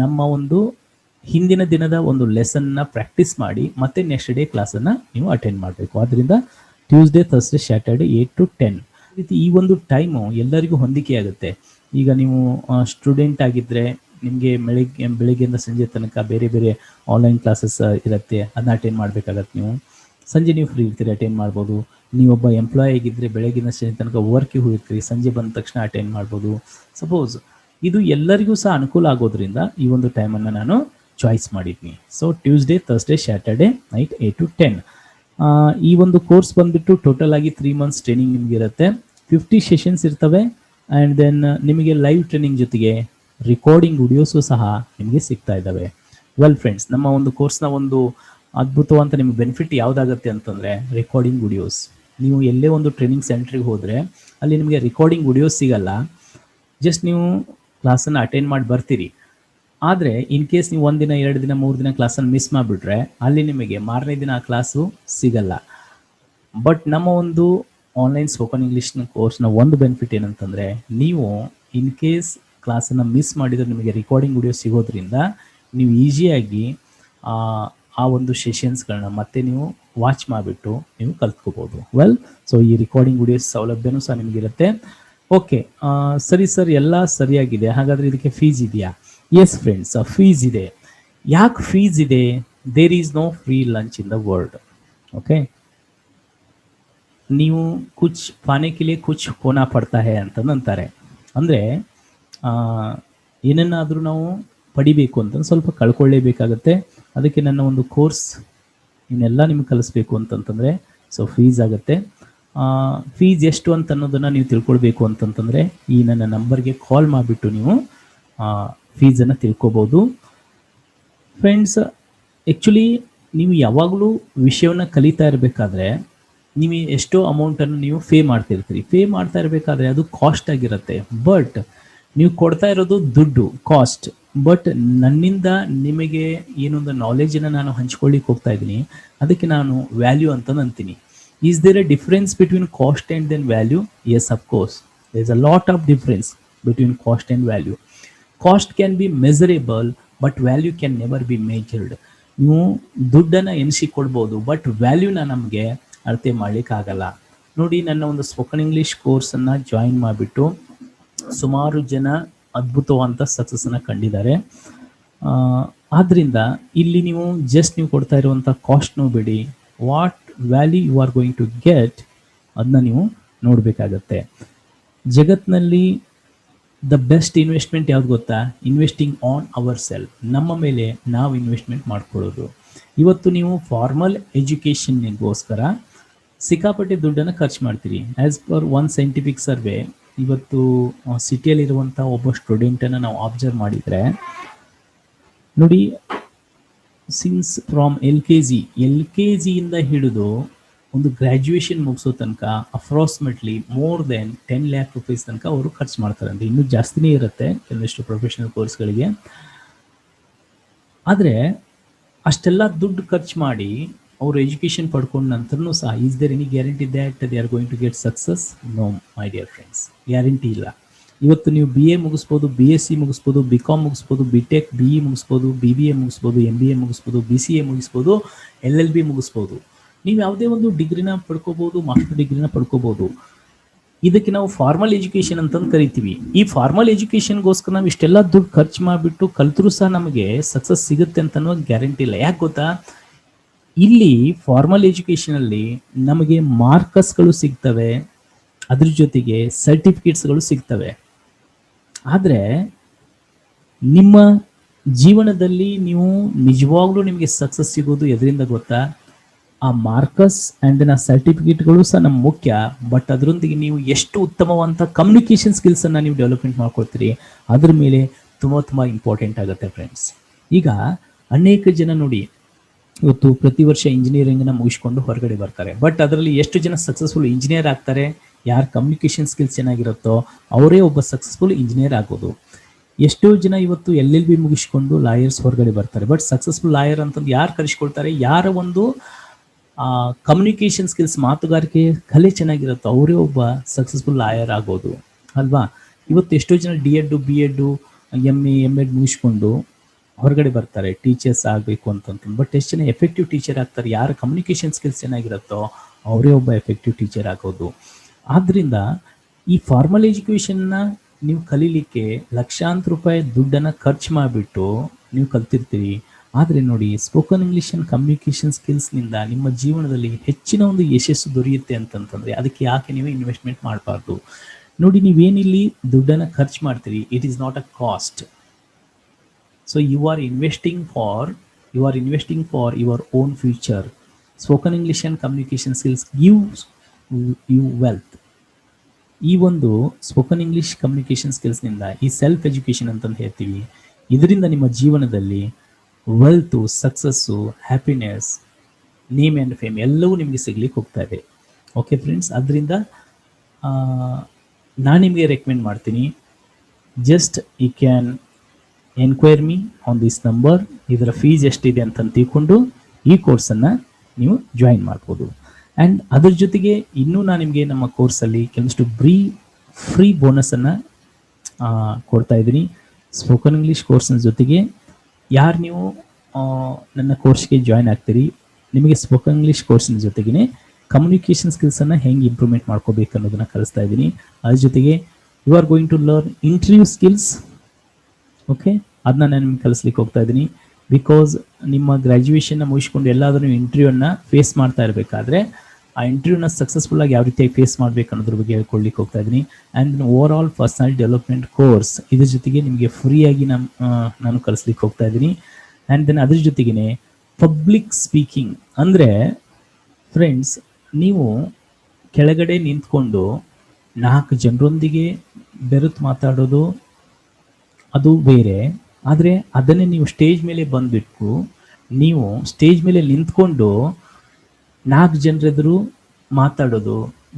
ನಮ್ಮ ಒಂದು ಹಿಂದಿನ ದಿನದ ಒಂದು ಲೆಸನ್ನ ಪ್ರಾಕ್ಟೀಸ್ ಮಾಡಿ ಮತ್ತೆ ನೆಕ್ಸ್ಟ್ ಡೇ ಕ್ಲಾಸನ್ನು ನೀವು ಅಟೆಂಡ್ ಮಾಡಬೇಕು. ಆದ್ದರಿಂದ ಟ್ಯೂಸ್ಡೇ, ಥರ್ಸ್ಡೇ, ಸ್ಯಾಟರ್ಡೆ 8 to 10 ಈ ಒಂದು ಟೈಮು ಎಲ್ಲರಿಗೂ ಹೊಂದಿಕೆ ಆಗುತ್ತೆ. ಈಗ ನೀವು ಸ್ಟೂಡೆಂಟ್ ಆಗಿದ್ದರೆ ನಿಮಗೆ ಬೆಳಿಗ್ಗೆಯಿಂದ ಸಂಜೆ ತನಕ ಬೇರೆ ಬೇರೆ ಆನ್ಲೈನ್ ಕ್ಲಾಸಸ್ ಇರುತ್ತೆ, ಅದನ್ನ ಅಟೆಂಡ್ ಮಾಡಬೇಕಾಗತ್ತೆ. ನೀವು ಸಂಜೆ ನೀವು ಫ್ರೀ ಇರ್ತೀರಿ, ಅಟೆಂಡ್ ಮಾಡ್ಬೋದು. ನೀವೊಬ್ಬ ಎಂಪ್ಲಾಯ್ ಆಗಿದ್ದರೆ ಬೆಳಗ್ಗಿನ ಸಂಜೆ ತನಕ ವರ್ಕಿಗೆ ಹೋಗಿರ್ತೀರಿ, ಸಂಜೆ ಬಂದ ತಕ್ಷಣ ಅಟೆಂಡ್ ಮಾಡ್ಬೋದು. ಸಪೋಸ್ ಇದು ಎಲ್ಲರಿಗೂ ಸಹ ಅನುಕೂಲ ಆಗೋದ್ರಿಂದ ಈ ಒಂದು ಟೈಮನ್ನು ನಾನು ಚಾಯ್ಸ್ ಮಾಡಿದ್ನಿ. So Tuesday, Thursday, Saturday night 8 to 10. ಈ ಒಂದು ಕೋರ್ಸ್ ಬಂದ್ಬಿಟ್ಟು ಟೋಟಲ್ ಆಗಿ 3 months ಟ್ರೈನಿಂಗ್ ನಿಮ್ಗೆ ಇರುತ್ತೆ. 50 ಸೆಷನ್ಸ್ ಇರ್ತವೆ. ಆ್ಯಂಡ್ ದೆನ್ ನಿಮಗೆ ಲೈವ್ ಟ್ರೈನಿಂಗ್ ಜೊತೆಗೆ ರೆಕಾರ್ಡಿಂಗ್ ವಿಡಿಯೋಸು ಸಹ ನಿಮಗೆ ಸಿಗ್ತಾ ಇದ್ದಾವೆ. ವೆಲ್ ಫ್ರೆಂಡ್ಸ್, ನಮ್ಮ ಒಂದು ಕೋರ್ಸ್ನ ಒಂದು ಅದ್ಭುತವಂತ ನಿಮಗೆ ಬೆನಿಫಿಟ್ ಯಾವುದಾಗುತ್ತೆ ಅಂತಂದರೆ ರೆಕಾರ್ಡಿಂಗ್ ವಿಡಿಯೋಸ್. ನೀವು ಎಲ್ಲೇ ಒಂದು ಟ್ರೈನಿಂಗ್ ಸೆಂಟ್ರಿಗೆ ಹೋದರೆ ಅಲ್ಲಿ ನಿಮಗೆ ರೆಕಾರ್ಡಿಂಗ್ ವಿಡಿಯೋಸ್ ಸಿಗಲ್ಲ. ಜಸ್ಟ್ ನೀವು ಕ್ಲಾಸನ್ನು ಅಟೆಂಡ್ ಮಾಡಿ ಬರ್ತೀರಿ. ಆದರೆ ಇನ್ ಕೇಸ್ ನೀವು 1 ದಿನ 2 ದಿನ 3 ದಿನ ಕ್ಲಾಸನ್ನು ಮಿಸ್ ಮಾಡಿಬಿಟ್ರೆ ಅಲ್ಲಿ ನಿಮಗೆ ಮಾರನೇ ದಿನ ಆ ಕ್ಲಾಸು ಸಿಗಲ್ಲ. ಬಟ್ ನಮ್ಮ ಒಂದು ಆನ್ಲೈನ್ ಸ್ಪೋಕನ್ ಇಂಗ್ಲೀಷ್ನ ಕೋರ್ಸ್ನ ಒಂದು ಬೆನಿಫಿಟ್ ಏನಂತಂದರೆ, ನೀವು ಇನ್ ಕೇಸ್ ಕ್ಲಾಸನ್ನು ಮಿಸ್ ಮಾಡಿದರೆ ನಿಮಗೆ ರೆಕಾರ್ಡಿಂಗ್ ವಿಡಿಯೋ ಸಿಗೋದ್ರಿಂದ ನೀವು ಈಸಿಯಾಗಿ ಆ ಒಂದು ಸೆಷನ್ಸ್ಗಳನ್ನ ಮತ್ತೆ ನೀವು ವಾಚ್ ಮಾಡಿಬಿಟ್ಟು ನೀವು ಕಲ್ತ್ಕೋಬೋದು. ವೆಲ್, ಸೊ ಈ ರೆಕಾರ್ಡಿಂಗ್ ವಿಡಿಯೋಸ್ ಸೌಲಭ್ಯನೂ ಸಹ ನಿಮಗಿರುತ್ತೆ. ಓಕೆ ಸರಿ ಸರ್, ಎಲ್ಲ ಸರಿಯಾಗಿದೆ. ಹಾಗಾದರೆ ಇದಕ್ಕೆ ಫೀಸ್ ಇದೆಯಾ? ಎಸ್ ಫ್ರೆಂಡ್ಸ್, ಫೀಸ್ ಇದೆ. ಯಾಕೆ ಫೀಸ್ ಇದೆ? There is no free lunch in the world. Okay, ನೀವು ಕುಚ್ ಪಾನೆ ಕೆ ಲಿಯೆ ಕುಚ್ ಹೋನಾ ಪಡ್ತಾ ಹೈ ಅಂತಂತಾರೆ. ಅಂದರೆ ಏನನ್ನಾದರೂ ನಾವು ಪಡಿಬೇಕು ಅಂತ ಸ್ವಲ್ಪ ಕಳ್ಕೊಳ್ಳೇಬೇಕಾಗತ್ತೆ. ಅದಕ್ಕೆ ನನ್ನ ಒಂದು ಕೋರ್ಸ್ ಇನ್ನೆಲ್ಲ ನಿಮ್ಗೆ ಕಲಿಸ್ಬೇಕು ಅಂತಂತಂದರೆ ಸೊ ಫೀಸ್ ಆಗುತ್ತೆ. ಫೀಸ್ ಎಷ್ಟು ಅಂತ ಅನ್ನೋದನ್ನು ನೀವು ತಿಳ್ಕೊಳ್ಬೇಕು ಅಂತಂತಂದರೆ ಈ ನನ್ನ ನಂಬರ್ಗೆ ಕಾಲ್ ಮಾಡಿಬಿಟ್ಟು ನೀವು ಫೀಸನ್ನು ತಿಳ್ಕೊಬೋದು. ಫ್ರೆಂಡ್ಸ್, ಆ್ಯಕ್ಚುಲಿ ನೀವು ಯಾವಾಗಲೂ ವಿಷಯವನ್ನು ಕಲಿತಾ ಇರಬೇಕಾದ್ರೆ ನೀವು ಎಷ್ಟೋ ಅಮೌಂಟನ್ನು ನೀವು ಪೇ ಮಾಡ್ತಿರ್ತೀರಿ. ಪೇ ಮಾಡ್ತಾ ಇರಬೇಕಾದ್ರೆ ಅದು ಕಾಸ್ಟ್ ಆಗಿರುತ್ತೆ. ಬಟ್ ನೀವು ಕೊಡ್ತಾ ಇರೋದು ದುಡ್ಡು, ಕಾಸ್ಟ್. ಬಟ್ ನನ್ನಿಂದ ನಿಮಗೆ ಏನೊಂದು ನಾಲೆಜನ್ನು ನಾನು ಹಂಚ್ಕೊಳ್ಳಿಕ್ಕೆ ಹೋಗ್ತಾ ಇದ್ದೀನಿ, ಅದಕ್ಕೆ ನಾನು ವ್ಯಾಲ್ಯೂ ಅಂತ ಅಂತೀನಿ. Is there a difference between cost and then value? Yes, of course there is a lot of difference between cost and value. Cost can be measurable but value can never be measured. ನೀವು ದುಡ್ಡನ್ನು ಎನಿಸಿಕೊಳ್ಬೋದು, but ವ್ಯಾಲ್ಯೂನ ನಮಗೆ ಅಳತೆ ಮಾಡಲಿಕ್ಕಾಗಲ್ಲ. ನೋಡಿ, ನನ್ನ ಒಂದು spoken English ಕೋರ್ಸನ್ನು join ಮಾಡಿಬಿಟ್ಟು ಸುಮಾರು ಜನ ಅದ್ಭುತವಾದಂಥ ಸಕ್ಸಸ್ಸನ್ನು ಕಂಡಿದ್ದಾರೆ. ಆದ್ದರಿಂದ ಇಲ್ಲಿ ನೀವು ಜಸ್ಟ್ ನೀವು ಕೊಡ್ತಾ ಇರುವಂಥ ಕಾಸ್ಟ್ನೂ ಬಿಡಿ, what value you are going to get ಅದನ್ನ ನೀವು ನೋಡಬೇಕಾಗತ್ತೆ. ಜಗತ್ತಿನಲ್ಲಿ ದ ಬೆಸ್ಟ್ ಇನ್ವೆಸ್ಟ್ಮೆಂಟ್ ಯಾವ್ದು ಗೊತ್ತಾ? Investing on our self. ನಮ್ಮ ಮೇಲೆ ನಾವು ಇನ್ವೆಸ್ಟ್ಮೆಂಟ್ ಮಾಡ್ಕೊಳ್ಳೋದು. ಇವತ್ತು ನೀವು ಫಾರ್ಮಲ್ ಎಜುಕೇಷನ್ಗೋಸ್ಕರ ಸಿಕ್ಕಾಪಟ್ಟೆ ದುಡ್ಡನ್ನು ಖರ್ಚು ಮಾಡ್ತೀರಿ. As per one scientific survey, ಇವತ್ತು ಸಿಟಿಯಲ್ಲಿರುವಂಥ ಒಬ್ಬ ಸ್ಟೂಡೆಂಟನ್ನು ನಾವು ಅಬ್ಸರ್ವ್ ಮಾಡಿದರೆ ನೋಡಿ, ಸಿನ್ಸ್ ಫ್ರಾಮ್ ಎಲ್ ಕೆ ಜಿಯಿಂದ ಹಿಡಿದು ಒಂದು ಗ್ರ್ಯಾಜುಯೇಷನ್ ಮುಗಿಸೋ ತನಕ approximately more than 10 lakh rupees ತನಕ ಅವರು ಖರ್ಚು ಮಾಡ್ತಾರೆ. ಅಂದರೆ ಇನ್ನೂ ಜಾಸ್ತಿನೇ ಇರುತ್ತೆ ಕೆಲವಷ್ಟು ಪ್ರೊಫೆಷನಲ್ ಕೋರ್ಸ್ಗಳಿಗೆ. ಆದರೆ ಅಷ್ಟೆಲ್ಲ ದುಡ್ಡು ಖರ್ಚು ಮಾಡಿ ಅವರು ಎಜುಕೇಷನ್ ಪಡ್ಕೊಂಡ ನಂತರನೂ ಸಹ is there any guarantee that they are going to get success? No my dear friends, guarantee ಇಲ್ಲ. ಇವತ್ತು ನೀವು BA ಮುಗಿಸ್ಬೋದು, BSc ಮುಗಿಸ್ಬೋದು, BCom ಮುಗಿಸ್ಬೋದು, BTech, BE ಮುಗಿಸ್ಬೋದು, BBA ಮುಗಿಸ್ಬೋದು, MBA ಮುಗಿಸ್ಬೋದು, BCA ಮುಗಿಸ್ಬೋದು, LLB ಮುಗಿಸ್ಬೋದು. ನೀವು ಯಾವುದೇ ಒಂದು ಡಿಗ್ರಿನ ಪಡ್ಕೋಬೋದು, ಮಾಸ್ಟರ್ ಡಿಗ್ರಿನ ಪಡ್ಕೋಬೋದು. ಇದಕ್ಕೆ ನಾವು ಫಾರ್ಮಲ್ ಎಜುಕೇಷನ್ ಅಂತಂದು ಕರಿತೀವಿ. ಈ ಫಾರ್ಮಲ್ ಎಜುಕೇಷನ್ಗೋಸ್ಕರ ನಾವು ಇಷ್ಟೆಲ್ಲ ದುಡ್ಡು ಖರ್ಚು ಮಾಡಿಬಿಟ್ಟು ಕಲ್ತರೂ ಸಹ ನಮಗೆ ಸಕ್ಸಸ್ ಸಿಗುತ್ತೆ ಅಂತ ಅನ್ನೋ ಗ್ಯಾರಂಟಿ ಇಲ್ಲ. ಯಾಕೆ ಗೊತ್ತಾ? ಇಲ್ಲಿ ಫಾರ್ಮಲ್ ಎಜುಕೇಷನಲ್ಲಿ ನಮಗೆ ಮಾರ್ಕಸ್ಗಳು ಸಿಗ್ತವೆ, ಅದ್ರ ಜೊತೆಗೆ ಸರ್ಟಿಫಿಕೇಟ್ಸ್ಗಳು ಸಿಗ್ತವೆ. ಆದರೆ ನಿಮ್ಮ ಜೀವನದಲ್ಲಿ ನೀವು ನಿಜವಾಗ್ಲೂ ನಿಮಗೆ ಸಕ್ಸಸ್ ಸಿಗೋದು ಎದರಿಂದ ಗೊತ್ತಾ? ಆ ಮಾರ್ಕಸ್ ಆ್ಯಂಡ್ ಆ ಸರ್ಟಿಫಿಕೇಟ್ಗಳು ಸಹ ನಮ್ಮ ಮುಖ್ಯ. ಬಟ್ ಅದರೊಂದಿಗೆ ನೀವು ಎಷ್ಟು ಉತ್ತಮವಾದಂಥ ಕಮ್ಯುನಿಕೇಷನ್ ಸ್ಕಿಲ್ಸನ್ನು ನೀವು ಡೆವಲಪ್ಮೆಂಟ್ ಮಾಡ್ಕೊಳ್ತೀರಿ, ಅದ್ರ ಮೇಲೆ ತುಂಬ ಇಂಪಾರ್ಟೆಂಟ್ ಆಗುತ್ತೆ ಫ್ರೆಂಡ್ಸ್. ಈಗ ಅನೇಕ ಜನ ನೋಡಿ, ಇವತ್ತು ಪ್ರತಿ ವರ್ಷ ಇಂಜಿನಿಯರಿಂಗನ್ನು ಮುಗಿಸ್ಕೊಂಡು ಹೊರಗಡೆ ಬರ್ತಾರೆ. ಬಟ್ ಅದರಲ್ಲಿ ಎಷ್ಟು ಜನ ಸಕ್ಸಸ್ಫುಲ್ ಇಂಜಿನಿಯರ್ ಆಗ್ತಾರೆ? ಯಾರು ಕಮ್ಯುನಿಕೇಷನ್ ಸ್ಕಿಲ್ಸ್ ಚೆನ್ನಾಗಿರುತ್ತೋ ಅವರೇ ಒಬ್ಬ ಸಕ್ಸಸ್ಫುಲ್ ಇಂಜಿನಿಯರ್ ಆಗೋದು. ಎಷ್ಟೋ ಜನ ಇವತ್ತು LLB ಮುಗಿಸ್ಕೊಂಡು ಲಾಯರ್ಸ್ ಹೊರಗಡೆ ಬರ್ತಾರೆ. ಬಟ್ ಸಕ್ಸಸ್ಫುಲ್ ಲಾಯರ್ ಅಂತಂದು ಯಾರು ಕರೆಸ್ಕೊಳ್ತಾರೆ? ಯಾರ ಒಂದು ಕಮ್ಯುನಿಕೇಷನ್ ಸ್ಕಿಲ್ಸ್, ಮಾತುಗಾರಿಕೆ ಕಲೆ ಚೆನ್ನಾಗಿರುತ್ತೋ ಅವರೇ ಒಬ್ಬ ಸಕ್ಸಸ್ಫುಲ್ ಲಾಯರ್ ಆಗೋದು ಅಲ್ವಾ. ಇವತ್ತು ಎಷ್ಟೋ ಜನ D.Ed B.Ed MA M.Ed ಮುಗಿಸ್ಕೊಂಡು ಹೊರಗಡೆ ಬರ್ತಾರೆ ಟೀಚರ್ಸ್ ಆಗಬೇಕು ಅಂತಂತ. ಬಟ್ ಎಷ್ಟು ಜನ ಎಫೆಕ್ಟಿವ್ ಟೀಚರ್ ಆಗ್ತಾರೆ? ಯಾರ ಕಮ್ಯುನಿಕೇಷನ್ ಸ್ಕಿಲ್ಸ್ ಚೆನ್ನಾಗಿರುತ್ತೋ ಅವರೇ ಒಬ್ಬ ಎಫೆಕ್ಟಿವ್ ಟೀಚರ್ ಆಗೋದು. ಆದ್ದರಿಂದ ಈ ಫಾರ್ಮಲ್ ಎಜುಕೇಷನ್ನ ನೀವು ಕಲೀಲಿಕ್ಕೆ ಲಕ್ಷಾಂತರ ರೂಪಾಯಿ ದುಡ್ಡನ್ನು ಖರ್ಚು ಮಾಡಿಬಿಟ್ಟು ನೀವು ಕಲ್ತಿರ್ತೀರಿ. ಆದರೆ ನೋಡಿ, ಸ್ಪೋಕನ್ ಇಂಗ್ಲೀಷ್ ಆ್ಯಂಡ್ ಕಮ್ಯುನಿಕೇಷನ್ ಸ್ಕಿಲ್ಸ್ನಿಂದ ನಿಮ್ಮ ಜೀವನದಲ್ಲಿ ಹೆಚ್ಚಿನ ಒಂದು ಯಶಸ್ಸು ದೊರೆಯುತ್ತೆ ಅಂತಂತಂದರೆ ಅದಕ್ಕೆ ಯಾಕೆ ನೀವು ಇನ್ವೆಸ್ಟ್ಮೆಂಟ್ ಮಾಡಬಾರ್ದು? ನೋಡಿ, ನೀವೇನಿಲ್ಲಿ ದುಡ್ಡನ್ನು ಖರ್ಚು ಮಾಡ್ತೀರಿ, it is not a cost. So you are investing for your own future. Spoken English and communication skills gives you wealth. ಈ ಒಂದು ಸ್ಪೋಕನ್ ಇಂಗ್ಲೀಷ್ ಕಮ್ಯುನಿಕೇಷನ್ ಸ್ಕಿಲ್ಸ್ನಿಂದ, ಈ ಸೆಲ್ಫ್ ಎಜುಕೇಷನ್ ಅಂತಂದು ಹೇಳ್ತೀವಿ, ಇದರಿಂದ ನಿಮ್ಮ ಜೀವನದಲ್ಲಿ wealth, success, happiness, name and fame ಎಲ್ಲವೂ ನಿಮಗೆ ಸಿಗ್ಲಿಕ್ಕೆ ಹೋಗ್ತಾ ಇದೆ. ಓಕೆ ಫ್ರೆಂಡ್ಸ್, ಅದರಿಂದ ನಾನು ನಿಮಗೆ ರೆಕಮೆಂಡ್ ಮಾಡ್ತೀನಿ, just you can enquire me on this number. ಇದರ ಫೀಸ್ ಎಷ್ಟಿದೆ ಅಂತ ತಿಳ್ಕೊಂಡು ಈ ಕೋರ್ಸನ್ನು ನೀವು ಜಾಯಿನ್ ಮಾಡ್ಬೋದು. ಆ್ಯಂಡ್ ಅದ್ರ ಜೊತೆಗೆ ಇನ್ನೂ ನಾನು ನಿಮಗೆ ನಮ್ಮ ಕೋರ್ಸಲ್ಲಿ ಕೆಲವಷ್ಟು ಫ್ರೀ ಬೋನಸನ್ನು ಕೊಡ್ತಾ ಇದ್ದೀನಿ. ಸ್ಪೋಕನ್ ಇಂಗ್ಲೀಷ್ ಕೋರ್ಸ್ನ ಜೊತೆಗೆ ಯಾರು ನೀವು ನನ್ನ ಕೋರ್ಸ್ಗೆ ಜಾಯ್ನ್ ಆಗ್ತೀರಿ, ನಿಮಗೆ ಸ್ಪೋಕನ್ ಇಂಗ್ಲೀಷ್ ಕೋರ್ಸಿನ ಜೊತೆಗೇ ಕಮ್ಯುನಿಕೇಷನ್ ಸ್ಕಿಲ್ಸನ್ನು ಹೆಂಗೆ ಇಂಪ್ರೂವ್ಮೆಂಟ್ ಮಾಡ್ಕೋಬೇಕು ಅನ್ನೋದನ್ನು ಕಲಿಸ್ತಾ ಇದ್ದೀನಿ. ಅದ್ರ ಜೊತೆಗೆ you are going to learn interview skills. Okay, ಅದನ್ನ ನಾನು ನಿಮ್ಗೆ ಕಲಿಸ್ಲಿಕ್ಕೆ ಹೋಗ್ತಾ ಇದ್ದೀನಿ. ಬಿಕಾಸ್ ನಿಮ್ಮ ಗ್ರ್ಯಾಜುಯೇಷನ್ನ ಮುಗಿಸ್ಕೊಂಡು ಎಲ್ಲಾದರೂ ಇಂಟರ್ವ್ಯೂವನ್ನು ಫೇಸ್ ಮಾಡ್ತಾ ಇರಬೇಕಾದ್ರೆ ಆ ಇಂಟರ್ವ್ಯೂನ ಸಕ್ಸಸ್ಫುಲ್ಲಾಗಿ ಯಾವ ರೀತಿಯಾಗಿ ಫೇಸ್ ಮಾಡಬೇಕು ಅನ್ನೋದ್ರ ಬಗ್ಗೆ ಹೇಳ್ಕೊಳ್ಲಿಕ್ಕೆ ಹೋಗ್ತಾ ಇದ್ದೀನಿ. And over all personality development course ಇದ್ರ ಜೊತೆಗೆ ನಿಮಗೆ ಫ್ರೀಯಾಗಿ ನಾನು ಕಲಿಸ್ಲಿಕ್ಕೆ ಹೋಗ್ತಾ ಇದ್ದೀನಿ. ಆ್ಯಂಡ್ ದೆನ್ ಅದ್ರ ಜೊತೆಗೇ ಪಬ್ಲಿಕ್ ಸ್ಪೀಕಿಂಗ್ ಅಂದರೆ, ಫ್ರೆಂಡ್ಸ್, ನೀವು ಕೆಳಗಡೆ ನಿಂತ್ಕೊಂಡು 4 ಜನರೊಂದಿಗೆ ಬೆರೆತು ಮಾತಾಡೋದು ಅದು ಬೇರೆ. ಆದರೆ ಅದನ್ನೇ ನೀವು ಸ್ಟೇಜ್ ಮೇಲೆ ಬಂದುಬಿಟ್ಟು ನೀವು ಸ್ಟೇಜ್ ಮೇಲೆ ನಿಂತ್ಕೊಂಡು 4 ಜನರೆದುರು ಮಾತಾಡೋದು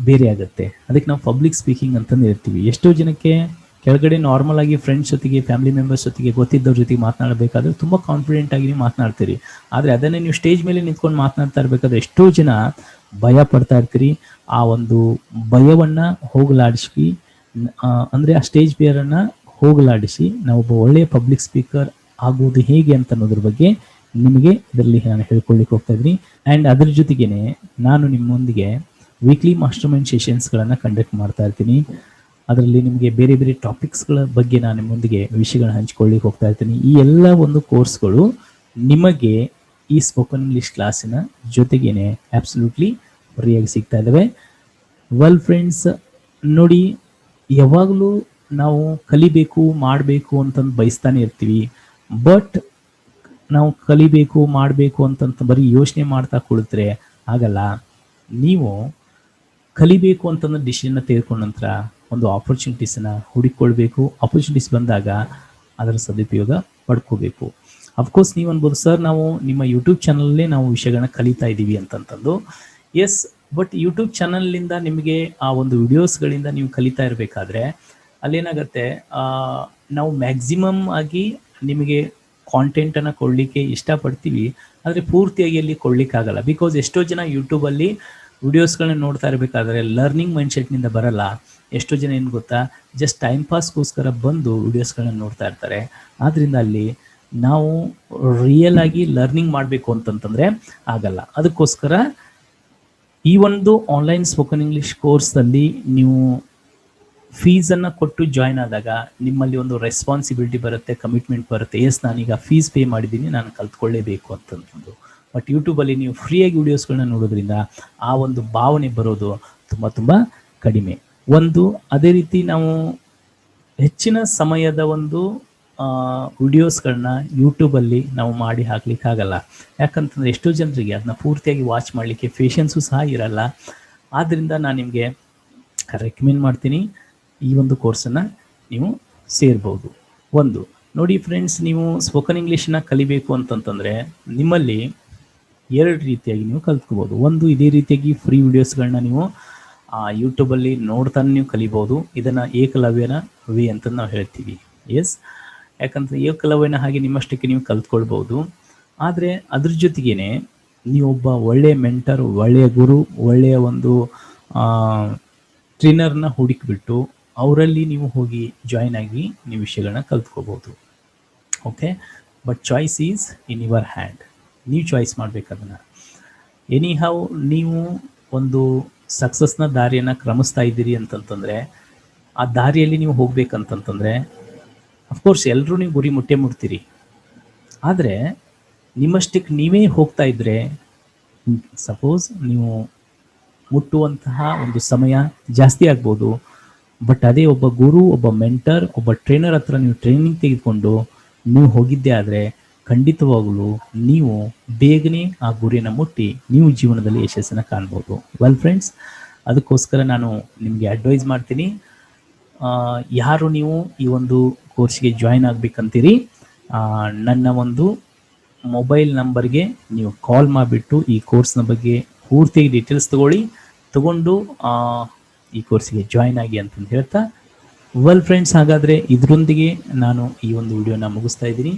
ಬೇರೆ ಆಗುತ್ತೆ. ಅದಕ್ಕೆ ನಾವು ಪಬ್ಲಿಕ್ ಸ್ಪೀಕಿಂಗ್ ಅಂತಂದು ಹೇಳ್ತೀವಿ. ಎಷ್ಟೋ ಜನಕ್ಕೆ ಕೆಳಗಡೆ ನಾರ್ಮಲ್ ಆಗಿ ಫ್ರೆಂಡ್ಸ್ ಜೊತೆಗೆ, ಫ್ಯಾಮಿಲಿ ಮೆಂಬರ್ಸ್ ಜೊತೆಗೆ, ಗೊತ್ತಿದ್ದವ್ರ ಜೊತೆಗೆ ಮಾತನಾಡಬೇಕಾದ್ರೆ ತುಂಬ ಕಾನ್ಫಿಡೆಂಟ್ ಆಗಿ ನೀವು ಮಾತನಾಡ್ತೀರಿ. ಆದರೆ ಅದನ್ನೇ ನೀವು ಸ್ಟೇಜ್ ಮೇಲೆ ನಿಂತ್ಕೊಂಡು ಮಾತನಾಡ್ತಾ ಇರಬೇಕಾದ್ರೆ ಎಷ್ಟೋ ಜನ ಭಯ ಪಡ್ತಾ ಇರ್ತೀರಿ. ಆ ಒಂದು ಭಯವನ್ನು ಹೋಗಲಾಡಿಸಿ, ಅಂದರೆ ಆ ಸ್ಟೇಜ್ ಫಿಯರನ್ನು ಹೋಗಲಾಡಿಸಿ ನಾವೊಬ್ಬ ಒಳ್ಳೆಯ ಪಬ್ಲಿಕ್ ಸ್ಪೀಕರ್ ಆಗುವುದು ಹೇಗೆ ಅಂತ ಅನ್ನೋದ್ರ ಬಗ್ಗೆ ನಿಮಗೆ ಇದರಲ್ಲಿ ನಾನು ಹೇಳ್ಕೊಳ್ಳಿಕ್ಕೆ ಹೋಗ್ತಾ ಇದ್ದೀನಿ. ಆ್ಯಂಡ್ ಅದ್ರ ಜೊತೆಗೇ ನಾನು ನಿಮ್ಮೊಂದಿಗೆ ವೀಕ್ಲಿ ಮಾಸ್ಟರ್ ಮೈಂಡ್ ಸೆಷನ್ಸ್ಗಳನ್ನು ಕಂಡಕ್ಟ್ ಮಾಡ್ತಾ ಇರ್ತೀನಿ. ಅದರಲ್ಲಿ ನಿಮಗೆ ಬೇರೆ ಬೇರೆ ಟಾಪಿಕ್ಸ್ಗಳ ಬಗ್ಗೆ ನಾನು ನಿಮ್ಮೊಂದಿಗೆ ವಿಷಯಗಳನ್ನ ಹಂಚ್ಕೊಳ್ಳಿಕ್ಕೆ ಹೋಗ್ತಾ ಇರ್ತೀನಿ. ಈ ಎಲ್ಲ ಒಂದು ಕೋರ್ಸ್ಗಳು ನಿಮಗೆ ಈ ಸ್ಪೋಕನ್ ಇಂಗ್ಲೀಷ್ ಕ್ಲಾಸಿನ ಜೊತೆಗೇನೆ ಅಬ್ಸಲ್ಯೂಟ್ಲಿ ಫ್ರೀಯಾಗಿ ಸಿಗ್ತಾ ಇದ್ದಾವೆ. ವೆಲ್ ಫ್ರೆಂಡ್ಸ್, ನೋಡಿ, ಯಾವಾಗಲೂ ನಾವು ಕಲಿಬೇಕು, ಮಾಡಬೇಕು ಅಂತಂದು ಬಯಸ್ತಾನೆ ಇರ್ತೀವಿ. ಬಟ್ ನಾವು ಕಲಿಬೇಕು, ಮಾಡಬೇಕು ಅಂತಂತ ಬರೀ ಯೋಚನೆ ಮಾಡ್ತಾ ಕುಳಿತರೆ ಆಗಲ್ಲ. ನೀವು ಕಲಿಬೇಕು ಅಂತಂದ್ರೆ ಡಿಸಿಷನ್ನ ತೆಗೆದುಕೊಂಡ ನಂತರ ಒಂದು ಆಪರ್ಚುನಿಟೀಸನ್ನು ಹುಡುಕೊಳ್ಬೇಕು. ಆಪರ್ಚುನಿಟೀಸ್ ಬಂದಾಗ ಅದರ ಸದುಪಯೋಗ ಪಡ್ಕೋಬೇಕು. ಅಫ್ಕೋರ್ಸ್ ನೀವು ಅನ್ಬೋದು, ಸರ್ ನಾವು ನಿಮ್ಮ ಯೂಟ್ಯೂಬ್ ಚಾನಲಲ್ಲೇ ನಾವು ವಿಷಯಗಳನ್ನ ಕಲಿತಾ ಇದ್ದೀವಿ ಅಂತಂದು. ಎಸ್, ಬಟ್ ಯೂಟ್ಯೂಬ್ ಚಾನಲ್ನಿಂದ ನಿಮಗೆ ಆ ಒಂದು ವಿಡಿಯೋಸ್ಗಳಿಂದ ನೀವು ಕಲಿತಾ ಇರಬೇಕಾದ್ರೆ ಅಲ್ಲೇನಾಗುತ್ತೆ, ನಾವು ಮ್ಯಾಕ್ಸಿಮಮ್ ಆಗಿ ನಿಮಗೆ ಕಾಂಟೆಂಟನ್ನು ಕೊಡಲಿಕ್ಕೆ ಇಷ್ಟಪಡ್ತೀವಿ, ಆದರೆ ಪೂರ್ತಿಯಾಗಿ ಅಲ್ಲಿ ಕೊಡಲಿಕ್ಕಾಗಲ್ಲ. ಬಿಕಾಸ್ ಎಷ್ಟೋ ಜನ ಯೂಟ್ಯೂಬಲ್ಲಿ ವಿಡಿಯೋಸ್ಗಳನ್ನ ನೋಡ್ತಾ ಇರಬೇಕಾದ್ರೆ ಲರ್ನಿಂಗ್ ಮೈಂಡ್ಸೆಟ್ನಿಂದ ಬರಲ್ಲ. ಎಷ್ಟೋ ಜನ ಏನು ಗೊತ್ತಾ, ಜಸ್ಟ್ ಟೈಮ್ ಪಾಸ್ಗೋಸ್ಕರ ಬಂದು ವಿಡಿಯೋಸ್ಗಳನ್ನ ನೋಡ್ತಾ ಇರ್ತಾರೆ. ಆದ್ದರಿಂದ ಅಲ್ಲಿ ನಾವು ರಿಯಲ್ ಆಗಿ ಲರ್ನಿಂಗ್ ಮಾಡಬೇಕು ಅಂತಂತಂದರೆ ಆಗಲ್ಲ. ಅದಕ್ಕೋಸ್ಕರ ಈ ಒಂದು ಆನ್ಲೈನ್ ಸ್ಪೋಕನ್ ಇಂಗ್ಲೀಷ್ ಕೋರ್ಸಲ್ಲಿ ನೀವು ಫೀಸನ್ನು ಕೊಟ್ಟು ಜಾಯ್ನ್ ಆದಾಗ ನಿಮ್ಮಲ್ಲಿ ಒಂದು ರೆಸ್ಪಾನ್ಸಿಬಿಲಿಟಿ ಬರುತ್ತೆ, ಕಮಿಟ್ಮೆಂಟ್ ಬರುತ್ತೆ. ಎಸ್, ನಾನೀಗ ಫೀಸ್ ಪೇ ಮಾಡಿದ್ದೀನಿ, ನಾನು ಕಲ್ತ್ಕೊಳ್ಳೇಬೇಕು ಅಂತಂದು. ಬಟ್ ಯೂಟ್ಯೂಬಲ್ಲಿ ನೀವು ಫ್ರೀಯಾಗಿ ವಿಡಿಯೋಸ್ಗಳನ್ನ ನೋಡೋದ್ರಿಂದ ಆ ಒಂದು ಭಾವನೆ ಬರೋದು ತುಂಬ ತುಂಬ ಕಡಿಮೆ. ಅದೇ ರೀತಿ ನಾವು ಹೆಚ್ಚಿನ ಸಮಯದ ಒಂದು ವಿಡಿಯೋಸ್ಗಳನ್ನ ಯೂಟ್ಯೂಬಲ್ಲಿ ನಾವು ಮಾಡಿ ಹಾಕ್ಲಿಕ್ಕಾಗಲ್ಲ. ಯಾಕಂತಂದರೆ ಎಷ್ಟೋ ಜನರಿಗೆ ಅದನ್ನ ಪೂರ್ತಿಯಾಗಿ ವಾಚ್ ಮಾಡಲಿಕ್ಕೆ ಪೇಷನ್ಸು ಸಹ ಇರಲ್ಲ. ಆದ್ದರಿಂದ ನಾನು ನಿಮಗೆ ರೆಕಮೆಂಡ್ ಮಾಡ್ತೀನಿ, ಈ ಒಂದು ಕೋರ್ಸನ್ನು ನೀವು ಸೇರ್ಬೋದು. ನೋಡಿ ಫ್ರೆಂಡ್ಸ್, ನೀವು ಸ್ಪೋಕನ್ ಇಂಗ್ಲೀಷನ್ನ ಕಲಿಬೇಕು ಅಂತಂತಂದರೆ ನಿಮ್ಮಲ್ಲಿ 2 ರೀತಿಯಾಗಿ ನೀವು ಕಲ್ತ್ಕೋಬೋದು. ಇದೇ ರೀತಿಯಾಗಿ ಫ್ರೀ ವಿಡಿಯೋಸ್ಗಳನ್ನ ನೀವು ಯೂಟ್ಯೂಬಲ್ಲಿ ನೋಡ್ತಾನೆ ನೀವು ಕಲಿಬೋದು. ಇದನ್ನು ಏಕಲವ್ಯನ ವಿ ಅಂತ ನಾವು ಹೇಳ್ತೀವಿ. ಎಸ್, ಯಾಕಂದರೆ ಏಕಲವ್ಯನ ಹಾಗೆ ನಿಮ್ಮಷ್ಟಕ್ಕೆ ನೀವು ಕಲ್ತ್ಕೊಳ್ಬೋದು. ಆದರೆ ಅದ್ರ ಜೊತೆಗೇ ನೀವೊಬ್ಬ ಒಳ್ಳೆಯ ಮೆಂಟರ್, ಒಳ್ಳೆಯ ಗುರು, ಒಳ್ಳೆಯ ಒಂದು ಟ್ರೈನರ್ನ ಹುಡುಕಿಬಿಟ್ಟು ಅವರಲ್ಲಿ ನೀವು ಹೋಗಿ ಜಾಯ್ನ್ ಆಗಿ ನೀವು ವಿಷಯಗಳನ್ನ ಕಲ್ತ್ಕೋಬೋದು. Okay, but choice is in your hand. ನೀವು ಚಾಯ್ಸ್ ಮಾಡಬೇಕದನ್ನು. ಎನಿ ಹೌ ನೀವು ಒಂದು ಸಕ್ಸಸ್ನ ದಾರಿಯನ್ನು ಕ್ರಮಿಸ್ತಾ ಇದ್ದೀರಿ ಅಂತಂತಂದರೆ, ಆ ದಾರಿಯಲ್ಲಿ ನೀವು ಹೋಗ್ಬೇಕಂತಂತಂದರೆ ಅಫ್ಕೋರ್ಸ್ ಎಲ್ಲರೂ ನೀವು ಗುರಿ ಮುಟ್ತೀರಿ. ಆದರೆ ನಿಮ್ಮಷ್ಟಕ್ಕೆ ನೀವೇ ಹೋಗ್ತಾ ಇದ್ದರೆ, ಸಪೋಸ್ ನೀವು ಮುಟ್ಟುವಂತಹ ಒಂದು ಸಮಯ ಜಾಸ್ತಿ ಆಗ್ಬೋದು, ಬಟ್ ಅದೇ ಒಬ್ಬ ಗುರು, ಒಬ್ಬ ಮೆಂಟರ್, ಒಬ್ಬ ಟ್ರೈನರ್ ಹತ್ರ ನೀವು ಟ್ರೈನಿಂಗ್ ತೆಗೆದುಕೊಂಡು ನೀವು ಹೋಗಿದ್ದೇ ಆದರೆ ಖಂಡಿತವಾಗಲೂ ನೀವು ಬೇಗನೆ ಆ ಗುರಿಯನ್ನು ಮುಟ್ಟಿ ನೀವು ಜೀವನದಲ್ಲಿ ಯಶಸ್ಸನ್ನು ಕಾಣ್ಬೋದು. ವೆಲ್ ಫ್ರೆಂಡ್ಸ್, ಅದಕ್ಕೋಸ್ಕರ ನಾನು ನಿಮಗೆ ಅಡ್ವೈಸ್ ಮಾಡ್ತೀನಿ, ಯಾರು ನೀವು ಈ ಒಂದು ಕೋರ್ಸ್ಗೆ ಜಾಯ್ನ್ ಆಗಬೇಕಂತೀರಿ, ನನ್ನ ಒಂದು ಮೊಬೈಲ್ ನಂಬರ್ಗೆ ನೀವು ಕಾಲ್ ಮಾಡಿಬಿಟ್ಟು ಈ ಕೋರ್ಸ್ನ ಬಗ್ಗೆ ಪೂರ್ತಿಯಾಗಿ ಡೀಟೇಲ್ಸ್ ತಗೊಂಡು ಈ ಕೋರ್ಸ್ಗೆ ಜಾಯ್ನ್ ಆಗಿ ಅಂತಂದು ಹೇಳ್ತಾ, ವೆಲ್ ಫ್ರೆಂಡ್ಸ್, ಹಾಗಾದರೆ ಇದರೊಂದಿಗೆ ನಾನು ಈ ಒಂದು ವಿಡಿಯೋನ ಮುಗಿಸ್ತಾ ಇದ್ದೀನಿ.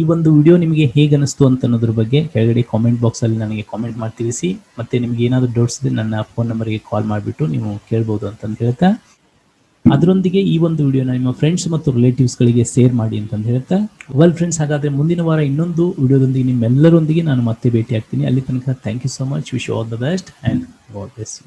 ಈ ಒಂದು ವಿಡಿಯೋ ನಿಮಗೆ ಹೇಗೆ ಅನ್ನಿಸ್ತು ಅಂತ ಅನ್ನೋದ್ರ ಬಗ್ಗೆ ಕೆಳಗಡೆ ಕಾಮೆಂಟ್ ಬಾಕ್ಸಲ್ಲಿ ನನಗೆ ಕಾಮೆಂಟ್ ಮಾಡಿ ತಿಳಿಸಿ. ಮತ್ತು ನಿಮಗೆ ಏನಾದರೂ ಡೌಟ್ಸ್ ಇದ್ದರೆ ನನ್ನ ಫೋನ್ ನಂಬರ್ಗೆ ಕಾಲ್ ಮಾಡಿಬಿಟ್ಟು ನೀವು ಕೇಳ್ಬೋದು ಅಂತಂದು ಹೇಳ್ತಾ, ಅದರೊಂದಿಗೆ ಈ ಒಂದು ವಿಡಿಯೋನ ನಿಮ್ಮ ಫ್ರೆಂಡ್ಸ್ ಮತ್ತು ರಿಲೇಟಿವ್ಸ್ಗಳಿಗೆ ಶೇರ್ ಮಾಡಿ ಅಂತಂದು ಹೇಳ್ತಾ, ವೆಲ್ ಫ್ರೆಂಡ್ಸ್, ಹಾಗಾದರೆ ಮುಂದಿನ ವಾರ ಇನ್ನೊಂದು ವಿಡಿಯೋದೊಂದಿಗೆ ನಿಮ್ಮೆಲ್ಲರೊಂದಿಗೆ ನಾನು ಮತ್ತೆ ಭೇಟಿ ಆಗ್ತೀನಿ. ಅಲ್ಲಿ ತನಕ thank you so much. Wish you all the best and God bless you.